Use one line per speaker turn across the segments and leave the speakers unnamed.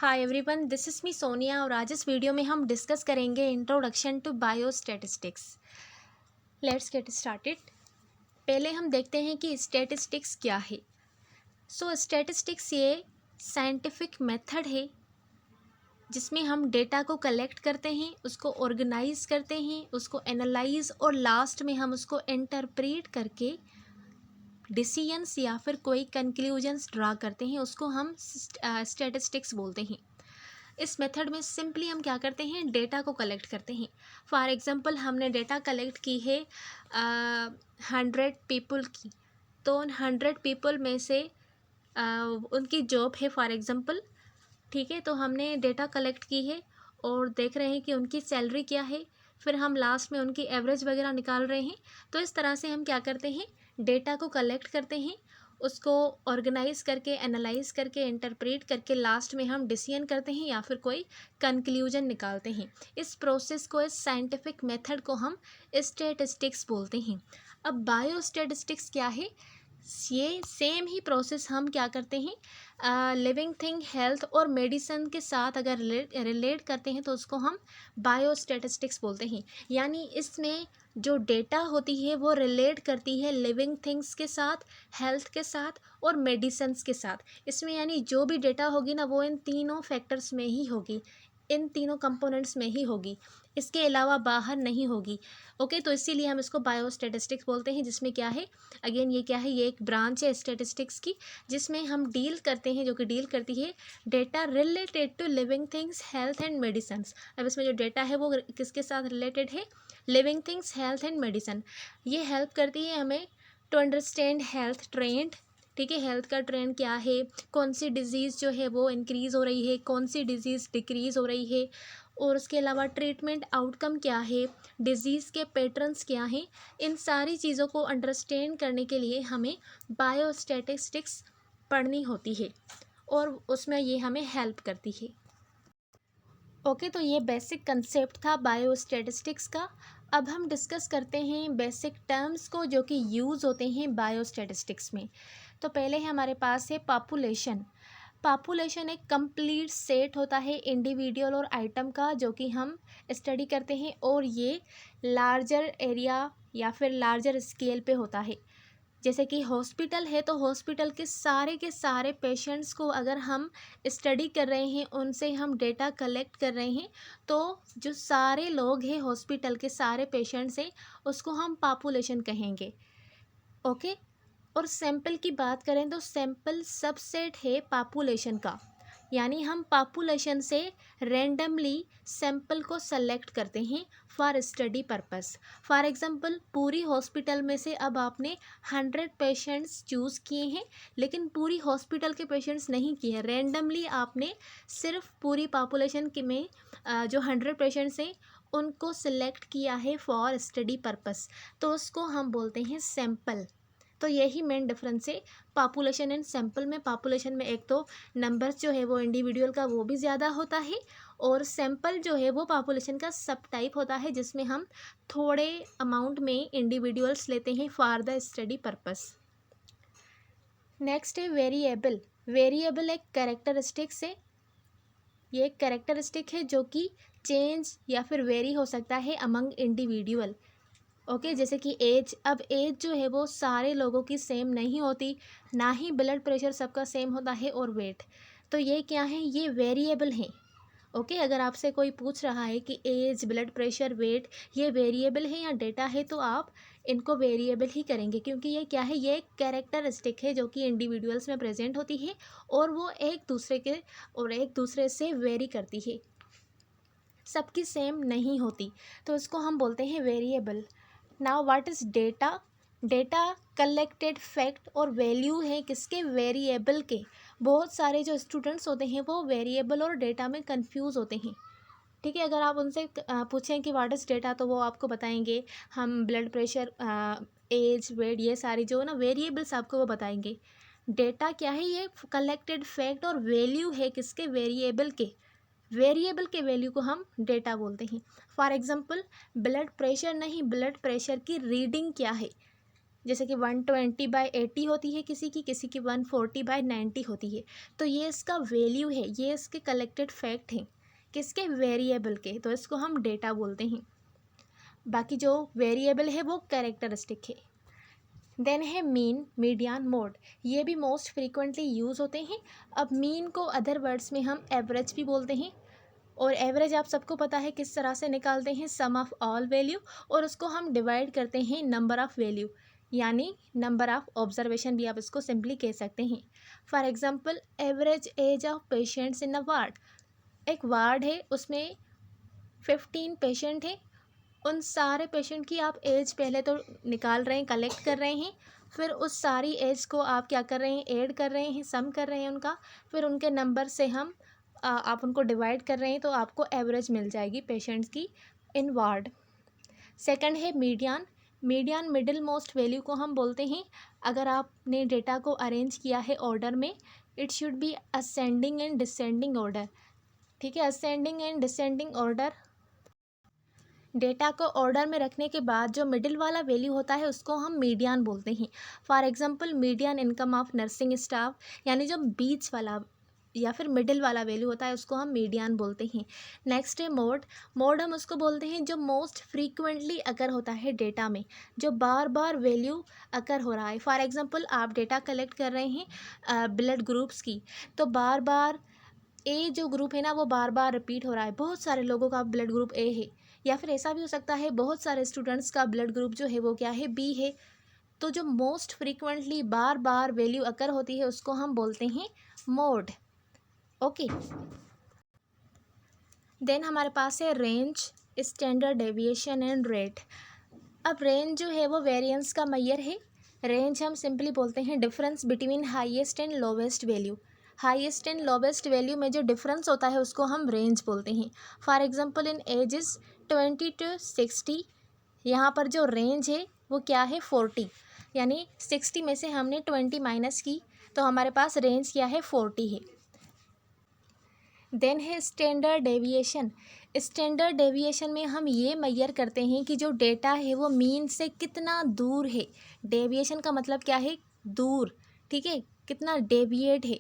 Hi everyone, this is me Sonia और आज इस वीडियो में हम डिस्कस करेंगे introduction to biostatistics. Let's get started. पहले हम देखते हैं कि स्टैटिस्टिक्स क्या है। स्टैटिस्टिक्स ये साइंटिफिक मेथड है जिसमें हम डेटा को कलेक्ट करते हैं, उसको ऑर्गेनाइज करते हैं, उसको एनालाइज और लास्ट में हम उसको इंटरप्रेट करके डिसीजंस या फिर कोई कंक्लूजन्स ड्रा करते हैं। उसको हम स्टैटिस्टिक्स बोलते हैं। इस मेथड में सिंपली हम क्या करते हैं, डेटा को कलेक्ट करते हैं। फॉर एग्जांपल हमने डेटा कलेक्ट की है 100 पीपल की, तो उन 100 पीपल में से उनकी जॉब है फॉर एग्जांपल, ठीक है। तो हमने डेटा कलेक्ट की है और देख रहे हैं कि उनकी सैलरी क्या है, फिर हम लास्ट में उनकी एवरेज वगैरह निकाल रहे हैं। तो इस तरह से हम क्या करते हैं, डेटा को कलेक्ट करते हैं, उसको ऑर्गेनाइज करके एनालाइज करके इंटरप्रेट करके लास्ट में हम डिसीजन करते हैं या फिर कोई कंक्लूजन निकालते हैं। इस प्रोसेस को, इस साइंटिफिक मेथड को हम स्टैटिस्टिक्स बोलते हैं। अब बायोस्टैटिस्टिक्स क्या है, ये सेम ही प्रोसेस हम क्या करते हैं, लिविंग थिंग, हेल्थ और मेडिसिन के साथ अगर रिलेट करते हैं तो उसको हम बायोस्टैटिस्टिक्स बोलते हैं। यानी इसमें जो डेटा होती है वो रिलेट करती है लिविंग थिंग्स के साथ, हेल्थ के साथ और मेडिसिन्स के साथ। इसमें यानी जो भी डेटा होगी ना, वो इन तीनों फैक्टर्स में ही होगी, इन तीनों कंपोनेंट्स में ही होगी, इसके अलावा बाहर नहीं होगी। ओके, तो इसीलिए हम इसको बायोस्टैटिस्टिक्स बोलते हैं। जिसमें क्या है, अगेन ये क्या है, ये एक ब्रांच है स्टैटिस्टिक्स की, जिसमें हम डील करते हैं, जो कि डील करती है data related to living things, health and medicines. अब इसमें जो डेटा है वो किसके साथ रिलेटेड है, living things, health and medicine. ये हेल्प करती है हमें टू अंडरस्टैंड हेल्थ ट्रेंड, ठीक है। हेल्थ का ट्रेंड क्या है, कौन सी डिजीज़ जो है वो इंक्रीज़ हो रही है, कौन सी डिजीज़ डिक्रीज़ हो रही है, और उसके अलावा ट्रीटमेंट आउटकम क्या है, डिजीज़ के पैटर्न्स क्या हैं। इन सारी चीज़ों को अंडरस्टैंड करने के लिए हमें बायोस्टैटिस्टिक्स पढ़नी होती है और उसमें ये हमें हेल्प करती है। ओके, तो ये बेसिक कंसेप्ट था बायोस्टैटिस्टिक्स का। अब हम डिस्कस करते हैं बेसिक टर्म्स को जो कि यूज़ होते हैं बायोस्टैटिस्टिक्स में। तो पहले हमारे पास है पॉपुलेशन। पॉपुलेशन एक कंप्लीट सेट होता है इंडिविजुअल और आइटम का, जो कि हम स्टडी करते हैं, और ये लार्जर एरिया या फिर लार्जर स्केल पे होता है। जैसे कि हॉस्पिटल है, तो हॉस्पिटल के सारे पेशेंट्स को अगर हम स्टडी कर रहे हैं, उनसे हम डेटा कलेक्ट कर रहे हैं, तो जो सारे लोग हैं हॉस्पिटल के सारे पेशेंट्स हैं, उसको हम पॉपुलेशन कहेंगे। ओके, और सैंपल की बात करें तो सैंपल सबसेट है पॉपुलेशन का। यानी हम पॉपुलेशन से रैंडमली सैंपल को सेलेक्ट करते हैं for study purpose. For example, पूरी हॉस्पिटल में से अब आपने 100 पेशेंट्स चूज़ किए हैं, लेकिन पूरी हॉस्पिटल के पेशेंट्स नहीं किए हैं, रैंडमली आपने सिर्फ पूरी पॉपुलेशन के में जो 100 पेशेंट्स हैं उनको सिलेक्ट किया है फॉर स्टडी पर्पस, तो उसको हम बोलते हैं सैंपल। तो यही मेन डिफरेंस है पॉपुलेशन एंड सैंपल में। पॉपुलेशन में एक तो नंबर्स जो है वो इंडिविजुअल का वो भी ज़्यादा होता है, और सैंपल जो है वो पॉपुलेशन का सब टाइप होता है, जिसमें हम थोड़े अमाउंट में इंडिविजुअल्स लेते हैं for the study purpose. Next है वेरिएबल। वेरिएबल एक कैरेक्टरिस्टिक्स है, ये एक कैरेक्टरिस्टिक है जो कि चेंज या फिर वेरी हो सकता है अमंग इंडिविजुअल। ओके, जैसे कि एज। अब एज जो है वो सारे लोगों की सेम नहीं होती, ना ही ब्लड प्रेशर सबका सेम होता है, और वेट। तो ये क्या है, ये वेरिएबल हैं। ओके, अगर आपसे कोई पूछ रहा है कि एज, ब्लड प्रेशर, वेट ये वेरिएबल है या डेटा है, तो आप इनको वेरिएबल ही करेंगे, क्योंकि ये क्या है, ये एक कैरेक्टरिस्टिक है जो कि इंडिविजुअल्स में प्रेजेंट होती है, और वो एक दूसरे से वेरी करती है, सबकी सेम नहीं होती, तो इसको हम बोलते हैं variable. Now what is data. Data collected fact और वैल्यू है किसके, वेरिएबल के। बहुत सारे जो स्टूडेंट्स होते हैं वो वेरिएबल और डेटा में कंफ्यूज होते हैं, ठीक है। अगर आप उनसे पूछें कि व्हाट इज़ डेटा, तो वो आपको बताएंगे हम ब्लड प्रेशर, एज, वेट, ये सारी जो है ना वेरिएबल्स आपको वो बताएंगे। डेटा क्या है, ये कलेक्टेड फैक्ट और वैल्यू है किसके, वेरिएबल के। वेरिएबल के वैल्यू को हम डेटा बोलते हैं। फॉर एग्जांपल, ब्लड प्रेशर नहीं, ब्लड प्रेशर की रीडिंग क्या है, जैसे कि 120/80 होती है किसी की 140/90 होती है। तो ये इसका वैल्यू है, ये इसके कलेक्टेड फैक्ट हैं किसके, वेरिएबल के, तो इसको हम डेटा बोलते हैं। बाकी जो वेरिएबल है वो कैरेक्टरिस्टिक है। देन है मीन, मीडियन, मोड, ये भी मोस्ट फ्रीक्वेंटली यूज़ होते हैं। अब मीन को अदर वर्ड्स में हम एवरेज भी बोलते हैं, और एवरेज आप सबको पता है किस तरह से निकालते हैं, सम ऑफ ऑल वैल्यू, और उसको हम डिवाइड करते हैं नंबर ऑफ़ वैल्यू, यानी नंबर ऑफ़ ऑब्जर्वेशन भी आप इसको सिंपली कह सकते हैं। For example average age of patients in a ward, एक वार्ड है उसमें 15 पेशेंट हैं, उन सारे पेशेंट की आप एज पहले तो निकाल रहे हैं, कलेक्ट कर रहे हैं, फिर उस सारी एज को आप क्या कर रहे हैं, ऐड कर रहे हैं, सम कर रहे हैं उनका, फिर उनके नंबर से हम आप उनको डिवाइड कर रहे हैं, तो आपको एवरेज मिल जाएगी पेशेंट्स की इन वार्ड। सेकंड है median, median middle most value को हम बोलते हैं। अगर आपने डेटा को अरेंज किया है ऑर्डर में, it should be ascending and descending order, ठीक है। Ascending and descending order, data को ऑर्डर में रखने के बाद जो मिडिल वाला वैल्यू होता है उसको हम मीडियन बोलते हैं। For example median income of nursing staff, यानी जो बीच वाला या फिर मिडिल वाला वैल्यू होता है उसको हम मीडियन बोलते हैं। नेक्स्ट है मोड, मोड हम उसको बोलते हैं जो मोस्ट फ्रीक्वेंटली अकर होता है डेटा में, जो बार बार वैल्यू अकर हो रहा है। फॉर एग्जांपल आप डेटा कलेक्ट कर रहे हैं ब्लड ग्रुप्स की, तो बार बार ए जो ग्रुप है ना वो बार बार रिपीट हो रहा है, बहुत सारे लोगों का ब्लड ग्रुप ए है, या फिर ऐसा भी हो सकता है बहुत सारे स्टूडेंट्स का ब्लड ग्रुप जो है वो क्या है, बी है। तो जो मोस्ट फ्रीक्वेंटली बार बार वैल्यू अकर होती है उसको हम बोलते हैं मोड। ओके, देन हमारे पास है range, standard deviation and rate. अब रेंज जो है वो वेरिएंस का मैयर है। रेंज हम सिंपली बोलते हैं difference between highest and lowest value. Highest and lowest value में जो डिफरेंस होता है उसको हम रेंज बोलते हैं। For example in ages 20 to 60, यहाँ पर जो रेंज है वो क्या है, 40, यानी 60 में से हमने 20 माइनस की तो हमारे पास रेंज क्या है, 40 है। देन है स्टैंडर्ड डेविएशन। स्टैंडर्ड डेविएशन में हम ये मैयर करते हैं कि जो डेटा है वो मीन से कितना दूर है। डेविएशन का मतलब क्या है, दूर, ठीक है, कितना डेविएट है।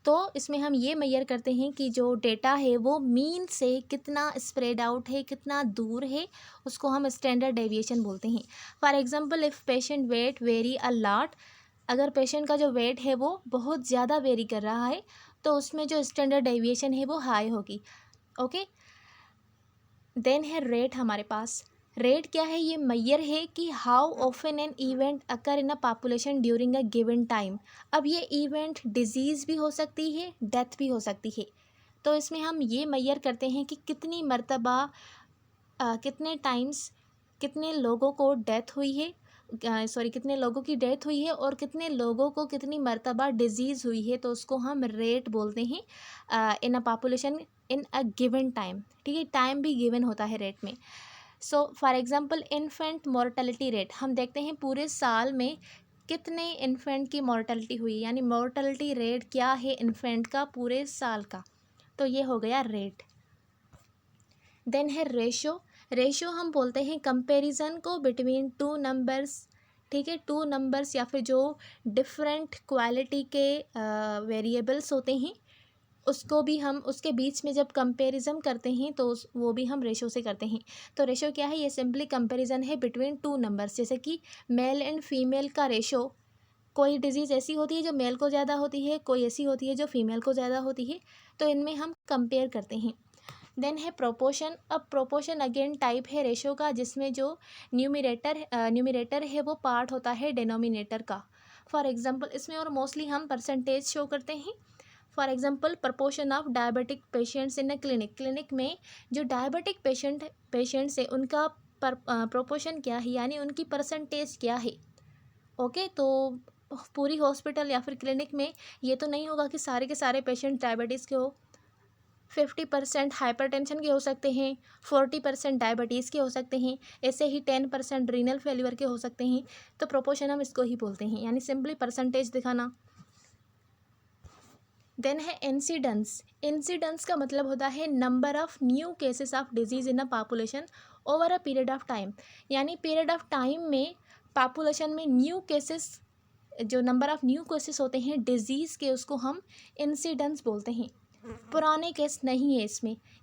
तो इसमें हम ये मैयर करते हैं कि जो डेटा है वो मीन से कितना स्प्रेड आउट है, कितना दूर है, उसको हम स्टैंडर्ड डेविएशन बोलते हैं। For example if patient weight very a lot, अगर पेशेंट का जो वेट है वो बहुत ज़्यादा वेरी कर रहा है तो उसमें जो स्टैंडर्ड डेविएशन है वो हाई होगी। ओके, देन है रेट हमारे पास। रेट क्या है, ये मैयर है कि how often an event occur in a population during a given time. अब ये इवेंट डिजीज़ भी हो सकती है, डेथ भी हो सकती है, तो इसमें हम ये मैयर करते हैं कि कितनी मर्तबा कितने टाइम्स कितने लोगों को डेथ हुई है, कितने लोगों की डेथ हुई है और कितने लोगों को कितनी मर्तबा डिजीज़ हुई है, तो उसको हम रेट बोलते हैं in a population in a given time, ठीक है। टाइम भी गिवन होता है रेट में। So for example infant mortality rate, हम देखते हैं पूरे साल में कितने इन्फेंट की मोर्टेलिटी हुई, यानी मोर्टेलिटी रेट क्या है इन्फेंट का पूरे साल का, तो ये हो गया रेट। देन है रेशो। रेशो हम बोलते हैं कंपैरिजन को बिटवीन टू नंबर्स, ठीक है, टू नंबर्स या फिर जो डिफरेंट क्वालिटी के वेरिएबल्स होते हैं उसको भी हम उसके बीच में जब कंपैरिजन करते हैं तो वो भी हम रेशो से करते हैं। तो रेशो क्या है, ये सिंपली कंपैरिजन है बिटवीन टू नंबर्स, जैसे कि मेल एंड फीमेल का रेशो। कोई डिजीज़ ऐसी होती है जो मेल को ज़्यादा होती है, कोई ऐसी होती है जो फीमेल को ज़्यादा होती है, तो इनमें हम कंपेयर करते हैं। देन है प्रोपोर्शन। अब प्रोपोर्शन अगेन टाइप है रेशो का जिसमें जो न्यूमरेटर है वो पार्ट होता है डिनोमिनेटर का। फॉर एग्जांपल इसमें और मोस्टली हम परसेंटेज शो करते हैं। For example proportion of diabetic patients in a clinic, clinic में जो डायबिटिक पेशेंट्स है उनका प्रोपोर्शन क्या है, यानी उनकी परसेंटेज क्या है। ओके, तो पूरी हॉस्पिटल या फिर क्लिनिक में ये तो नहीं होगा कि सारे के सारे पेशेंट डायबिटीज़ के हो। 50% हाइपरटेंशन के हो सकते हैं, 40% डायबिटीज़ के हो सकते हैं, ऐसे ही 10% रीनल फेलियर के हो सकते हैं। तो प्रोपोर्शन हम इसको ही बोलते हैं, यानी सिंपली परसेंटेज दिखाना। देन है इंसिडेंस। इंसिडेंस का मतलब होता है number of new cases of disease in a population over a period of time, यानी पीरियड ऑफ टाइम में पॉपुलेशन में न्यू केसेस, जो नंबर ऑफ़ न्यू केसेस होते हैं डिजीज़ के, उसको हम इंसिडेंस बोलते हैं। पुराने केस नहीं है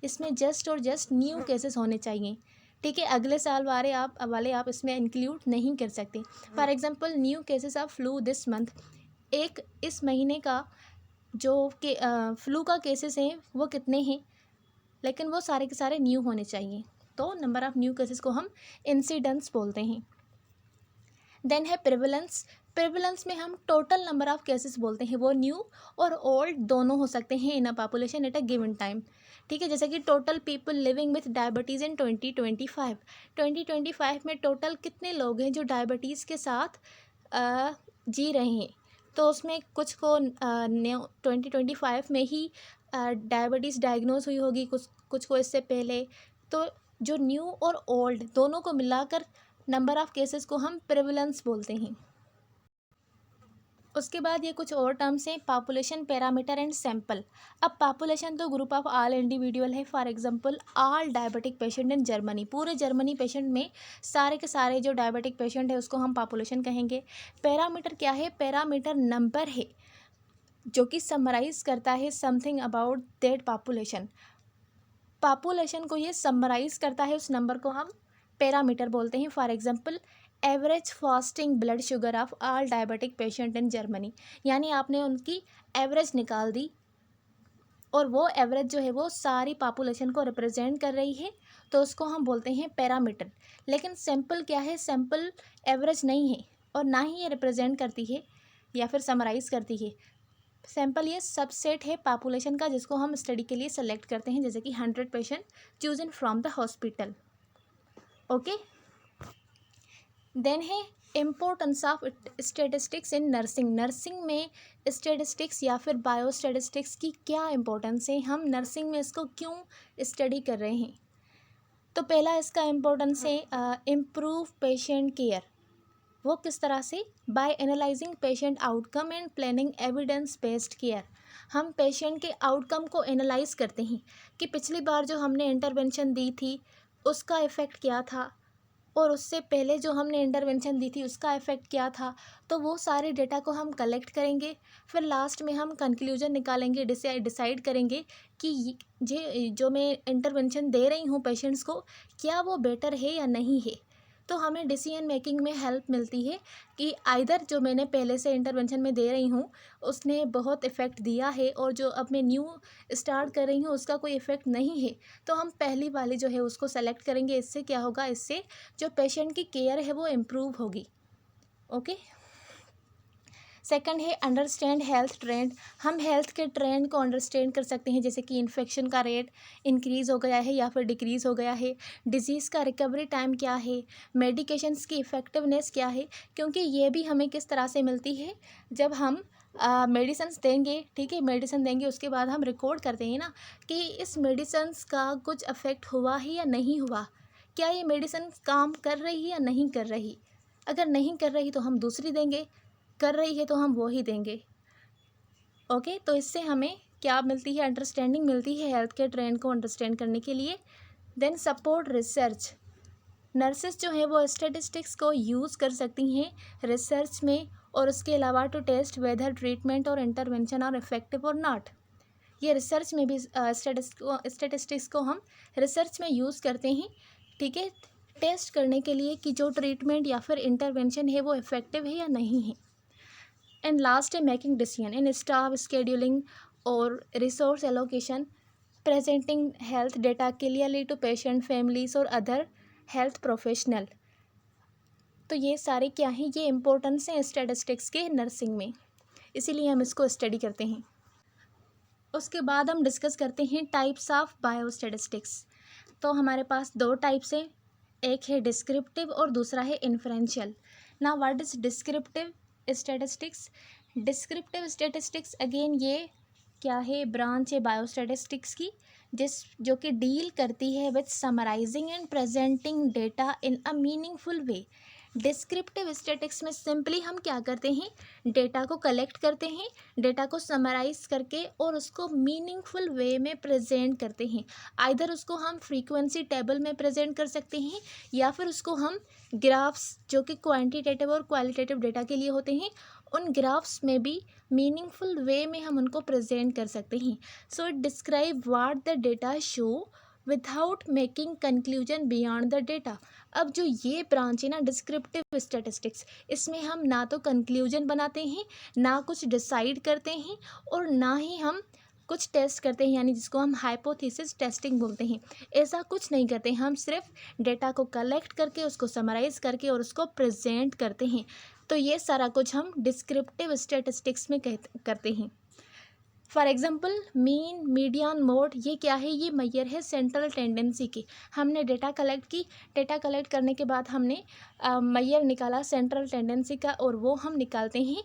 इसमें जस्ट और जस्ट न्यू केसेस होने चाहिए, ठीक है। अगले साल वाले आप इसमें इंक्लूड नहीं कर सकते। For example new cases of flu this month, एक इस महीने का जो कि फ्लू का केसेस हैं वो कितने हैं, लेकिन वो सारे के सारे न्यू होने चाहिए। तो नंबर ऑफ़ न्यू केसेस को हम इंसिडेंस बोलते हैं। देन है प्रिवलेंस। प्रिवलेंस में हम टोटल नंबर ऑफ़ केसेस बोलते हैं, वो न्यू और ओल्ड दोनों हो सकते हैं in a population at a given time, ठीक है। जैसे कि total people living with diabetes in 2025 में टोटल कितने लोग हैं जो डायबिटीज़ के साथ जी रहे हैं। तो उसमें कुछ को 2025 में ही डायबिटीज़ डायग्नोज हुई होगी, कुछ को इससे पहले। तो जो न्यू और ओल्ड दोनों को मिलाकर नंबर ऑफ़ केसेस को हम प्रेवलेंस बोलते हैं। उसके बाद ये कुछ और टर्म्स हैं, पॉपुलेशन, पैरामीटर एंड सैंपल। अब पॉपुलेशन तो ग्रुप ऑफ ऑल इंडिविजुअल है। For example all diabetic patient in Germany, पूरे जर्मनी पेशेंट में सारे के सारे जो डायबिटिक पेशेंट है उसको हम पॉपुलेशन कहेंगे। पैरामीटर क्या है? पैरामीटर नंबर है जो कि समराइज करता है something about that population. Population को ये समराइज करता है, उस नंबर को हम पैरामीटर बोलते हैं। For example average fasting blood sugar of all diabetic patient in Germany, यानी आपने उनकी एवरेज निकाल दी और वो एवरेज जो है वो सारी पॉपुलेशन को रिप्रेजेंट कर रही है, तो उसको हम बोलते हैं पैरामीटर। लेकिन सैंपल क्या है? सैंपल एवरेज नहीं है और ना ही ये रिप्रेजेंट करती है या फिर समराइज करती है। सैंपल ये सबसेट है पॉपुलेशन का जिसको हम स्टडी के लिए सेलेक्ट करते हैं, जैसे कि 100 patient chosen from the hospital. Okay, then है importance of statistics in nursing. Nursing में स्टेटिस्टिक्स या फिर बायोस्टेटिस्टिक्स की क्या इम्पोर्टेंस है, हम नर्सिंग में इसको क्यों स्टडी कर रहे हैं। तो पहला इसका इम्पोर्टेंस है इम्प्रूव पेशेंट केयर। वो किस तरह से? By analysing patient outcome and planning evidence based care. हम पेशेंट के आउटकम को एनालाइज करते हैं कि पिछली बार जो हमने इंटरवेंशन दी थी उसका इफ़ेक्ट क्या था और उससे पहले जो हमने इंटरवेंशन दी थी उसका इफ़ेक्ट क्या था। तो वो सारे डेटा को हम कलेक्ट करेंगे, फिर लास्ट में हम कंक्लूजन निकालेंगे, डिसाइड करेंगे कि जो मैं इंटरवेंशन दे रही हूँ पेशेंट्स को, क्या वो बेटर है या नहीं है। तो हमें डिसीजन मेकिंग में हेल्प मिलती है कि आइदर जो मैंने पहले से इंटरवेंशन में दे रही हूँ उसने बहुत इफ़ेक्ट दिया है और जो अब मैं न्यू स्टार्ट कर रही हूँ उसका कोई इफ़ेक्ट नहीं है, तो हम पहली वाली जो है उसको सेलेक्ट करेंगे। इससे क्या होगा? इससे जो पेशेंट की केयर है वो इम्प्रूव होगी। ओके, सेकंड है अंडरस्टैंड हेल्थ ट्रेंड। हम हेल्थ के ट्रेंड को अंडरस्टैंड कर सकते हैं, जैसे कि इन्फेक्शन का रेट इंक्रीज़ हो गया है या फिर डिक्रीज़ हो गया है, डिजीज़ का रिकवरी टाइम क्या है, मेडिकेशंस की इफ़ेक्टिवनेस क्या है। क्योंकि ये भी हमें किस तरह से मिलती है, जब हम मेडिसिन्स देंगे, ठीक है, मेडिसिन देंगे उसके बाद हम रिकॉर्ड करते हैं ना कि इस मेडिसिन्स का कुछ अफेक्ट हुआ है या नहीं हुआ, क्या ये मेडिसिन काम कर रही है या नहीं कर रही। अगर नहीं कर रही तो हम दूसरी देंगे, कर रही है तो हम वो ही देंगे। ओके, तो इससे हमें क्या मिलती है? अंडरस्टैंडिंग मिलती है हेल्थ केयर ट्रेंड को अंडरस्टैंड करने के लिए। Then support research. नर्सेस जो है वो स्टैटिस्टिक्स को यूज़ कर सकती हैं रिसर्च में, और उसके अलावा टू टेस्ट वेदर ट्रीटमेंट और इंटरवेंशन आर इफेक्टिव और नॉट। ये रिसर्च में भी स्टैटिस्टिक्स को हम रिसर्च में यूज़ करते हैं, ठीक है, टेस्ट करने के लिए कि जो ट्रीटमेंट या फिर इंटरवेंशन है वो इफ़ेक्टिव है या नहीं है। एंड लास्ट है making decision in staff scheduling और resource allocation, presenting health data clearly to patient, families और अदर हेल्थ प्रोफेशनल। तो ये सारे क्या हैं? ये इम्पोर्टेंस हैं स्टैटिस्टिक्स के नर्सिंग में, इसीलिए हम इसको स्टडी करते हैं। उसके बाद हम डिस्कस करते हैं टाइप्स ऑफ बायोस्टैटिस्टिक्स। तो हमारे पास दो टाइप्स हैं, एक है डिस्क्रिप्टिव और दूसरा है inferential. Now what is descriptive statistics? Descriptive statistics again ये क्या है? ब्रांच है बायोस्टैटिस्टिक्स की, जो कि डील करती है with summarising and presenting data in a meaningful way. Descriptive statistics में सिंपली हम क्या करते हैं, डेटा को कलेक्ट करते हैं, डेटा को समराइज करके और उसको मीनिंगफुल वे में प्रेजेंट करते हैं। आइदर उसको हम फ्रीक्वेंसी टेबल में प्रेजेंट कर सकते हैं या फिर उसको हम ग्राफ्स, जो कि क्वांटिटेटिव और क्वालिटेटिव डेटा के लिए होते हैं, उन ग्राफ्स में भी मीनिंगफुल वे में हम उनको प्रेजेंट कर सकते हैं। So it describe what the data show without making conclusion beyond the data. अब जो ये ब्रांच है ना डिस्क्रिप्टिव स्टैटिस्टिक्स, इसमें हम ना तो कंक्लूजन बनाते हैं, ना कुछ डिसाइड करते हैं और ना ही हम कुछ टेस्ट करते हैं, यानी जिसको हम हाइपोथेसिस टेस्टिंग बोलते हैं। ऐसा कुछ नहीं करते, हम सिर्फ डेटा को कलेक्ट करके उसको समराइज करके और उसको प्रेजेंट करते हैं। तो ये सारा कुछ हम डिस्क्रिप्टिव स्टैटिस्टिक्स में करते हैं। For example mean, median, mode, ये क्या है, ये मैयर है सेंट्रल टेंडेंसी की। हमने डेटा कलेक्ट की, डेटा कलेक्ट करने के बाद हमने मैयर निकाला सेंट्रल टेंडेंसी का, और वो हम निकालते हैं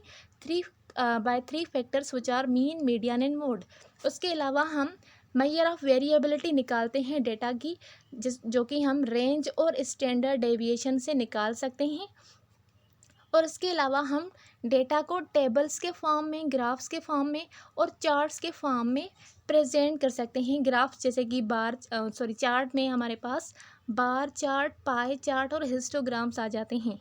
by three factors which are mean, median and mode. उसके अलावा हम मैयर ऑफ वेरिएबिलिटी निकालते हैं डेटा की, जो कि हम रेंज और स्टैंडर्ड डेविएशन से निकाल सकते हैं। और इसके अलावा हम डेटा को टेबल्स के फॉर्म में, ग्राफ्स के फॉर्म में और चार्ट्स के फॉर्म में प्रेजेंट कर सकते हैं। ग्राफ्स जैसे कि चार्ट में हमारे पास बार चार्ट, पाई चार्ट और हिस्टोग्राम्स आ जाते हैं।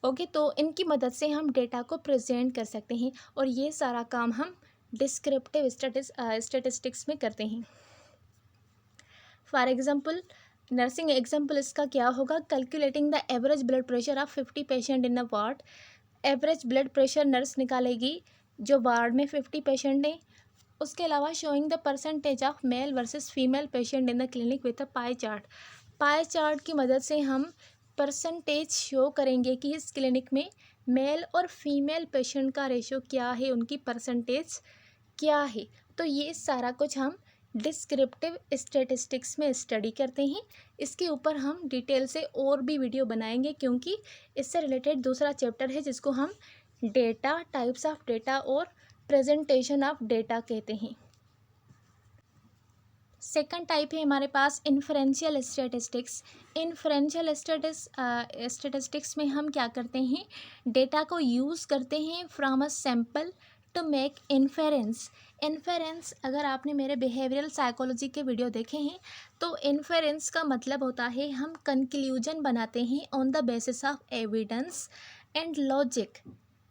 ओके, तो इनकी मदद से हम डेटा को प्रेजेंट कर सकते हैं और ये सारा काम हम डिस्क्रिप्टिव स्टैटिस्टिक्स में करते हैं। फॉर एग्जाम्पल नर्सिंग एग्जाम्पल इसका क्या होगा, calculating the average blood pressure of 50 patient in a ward. Average blood pressure nurse निकालेगी जो वार्ड में 50 पेशेंट हैं। उसके अलावा showing the percentage of male versus female patient in the clinic with a pie chart. Pie chart की मदद से हम परसेंटेज शो करेंगे कि इस क्लिनिक में मेल और फीमेल पेशेंट का रेशो क्या है, उनकी परसेंटेज क्या है। तो ये सारा कुछ हम डिस्क्रिप्टिव स्टैटिस्टिक्स में स्टडी करते हैं। इसके ऊपर हम डिटेल से और भी वीडियो बनाएंगे, क्योंकि इससे रिलेटेड दूसरा चैप्टर है जिसको हम डेटा, टाइप्स ऑफ डेटा और प्रेजेंटेशन ऑफ डेटा कहते हैं। सेकंड टाइप है हमारे पास इन्फरेंशियल स्टैटिस्टिक्स। इन्फरेंशियल स्टैटिस्टिक्स में हम क्या करते हैं, डेटा को यूज़ करते हैं from a sample to make inference. Inference, अगर आपने मेरे बिहेवियरल साइकोलॉजी के वीडियो देखे हैं तो इन्फेरेंस का मतलब होता है हम कंक्लूजन बनाते हैं on the basis of evidence and logic.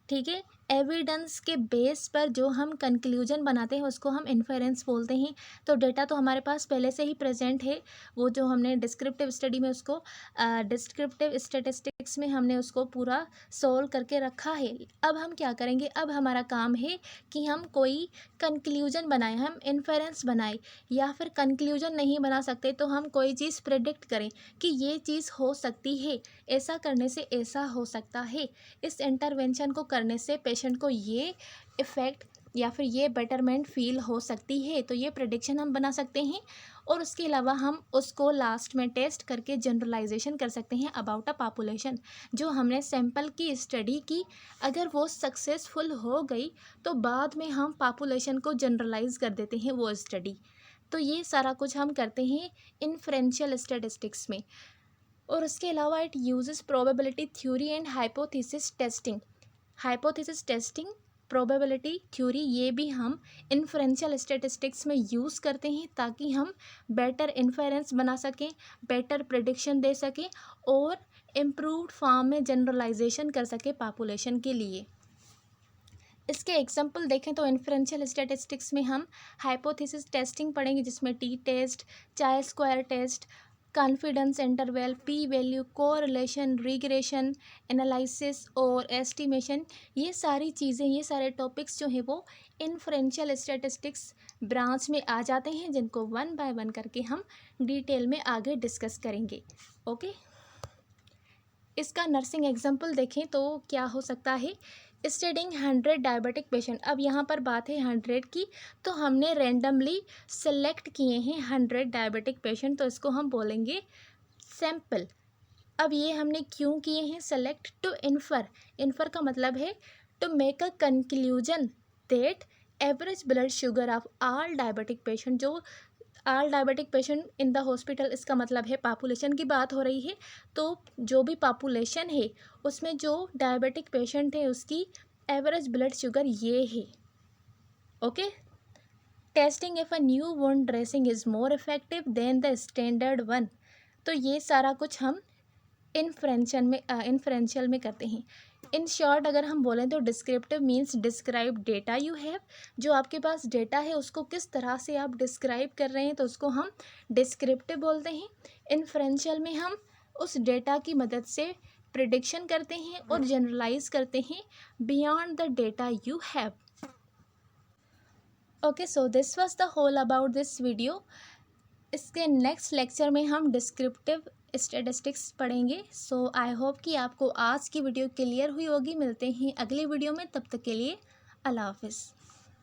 ठीक है, एविडेंस के बेस पर जो हम कंक्लूजन बनाते हैं उसको हम इन्फेरेंस बोलते हैं। तो डेटा तो हमारे पास पहले से ही प्रेजेंट है, वो जो हमने डिस्क्रिप्टिव स्टडी में उसको डिस्क्रिप्टिव स्टैटिस्टिक्स में हमने उसको पूरा सोल्व करके रखा है। अब हम क्या करेंगे, अब हमारा काम है कि हम कोई कंक्लूजन बनाएं, हम इन्फेरेंस बनाएं, या फिर कंक्लूजन नहीं बना सकते तो हम कोई चीज़ प्रेडिक्ट करें कि ये चीज़ हो सकती है, ऐसा करने से ऐसा हो सकता है, इस इंटरवेंशन को करने से पेशेंट को ये इफ़ेक्ट या फिर ये बेटरमेंट फील हो सकती है। तो ये प्रेडिक्शन हम बना सकते हैं और उसके अलावा हम उसको लास्ट में टेस्ट करके जनरलाइजेशन कर सकते हैं अबाउट अ पॉपुलेशन। जो हमने सैंपल की स्टडी की, अगर वो सक्सेसफुल हो गई तो बाद में हम पॉपुलेशन को जनरलाइज कर देते हैं वो स्टडी। तो ये सारा कुछ हम करते हैं इन्फरेंशियल स्टैटिस्टिक्स में। और उसके अलावा it uses probability theory and hypothesis testing. Hypothesis testing, probability theory, ये भी हम इन्फरेंशियल स्टैटिस्टिक्स में यूज़ करते हैं ताकि हम बेटर इन्फेरेंस बना सकें, बेटर प्रेडिक्शन दे सकें और इम्प्रूव्ड फॉर्म में जनरलाइजेशन कर सकें पॉपुलेशन के लिए। इसके एग्जाम्पल देखें तो इन्फरेंशियल स्टैटिस्टिक्स में हम हाइपोथेसिस टेस्टिंग पढ़ेंगे, जिसमें T test, chi square test, confidence interval, P value, correlation, regression analysis और एस्टिमेशन। ये सारी चीज़ें, ये सारे टॉपिक्स जो हैं वो इन्फरेंशियल स्टैटिस्टिक्स ब्रांच में आ जाते हैं, जिनको वन बाय वन करके हम डिटेल में आगे डिस्कस करेंगे। ओके, इसका नर्सिंग एग्जाम्पल देखें तो क्या हो सकता है, स्टडिंग 100 डायबिटिक पेशेंट। अब यहाँ पर बात है 100 की, तो हमने रैंडमली सेलेक्ट किए हैं 100 डायबिटिक पेशेंट, तो इसको हम बोलेंगे सैम्पल। अब ये हमने क्यों किए हैं सेलेक्ट, टू इन्फर। इन्फर का मतलब है to make a conclusion that average blood sugar of all diabetic patient, जो all diabetic patient in the hospital, इसका मतलब है पॉपुलेशन की बात हो रही है। तो जो भी पॉपुलेशन है उसमें जो डायबिटिक पेशेंट है उसकी एवरेज ब्लड शुगर ये है। Okay, testing if a new born dressing is more effective than the standard one. तो ये सारा कुछ हम इन्फ्रेंशियल में करते हैं। इन शॉर्ट अगर हम बोलें तो descriptive means describe data you have, जो आपके पास डेटा है उसको किस तरह से आप डिस्क्राइब कर रहे हैं तो उसको हम डिस्क्रिप्टिव बोलते हैं। इन्फ्रेंशियल में हम उस डेटा की मदद से प्रिडिक्शन करते हैं और जनरलाइज करते हैं beyond the data you have. Okay, so this was the whole about this video. इसके नेक्स्ट लेक्चर में हम डिस्क्रिप्टिव स्टैटिस्टिक्स पढ़ेंगे। सो आई होप कि आपको आज की वीडियो क्लियर हुई होगी। मिलते हैं अगली वीडियो में, तब तक के लिए अल्लाह हाफिज़।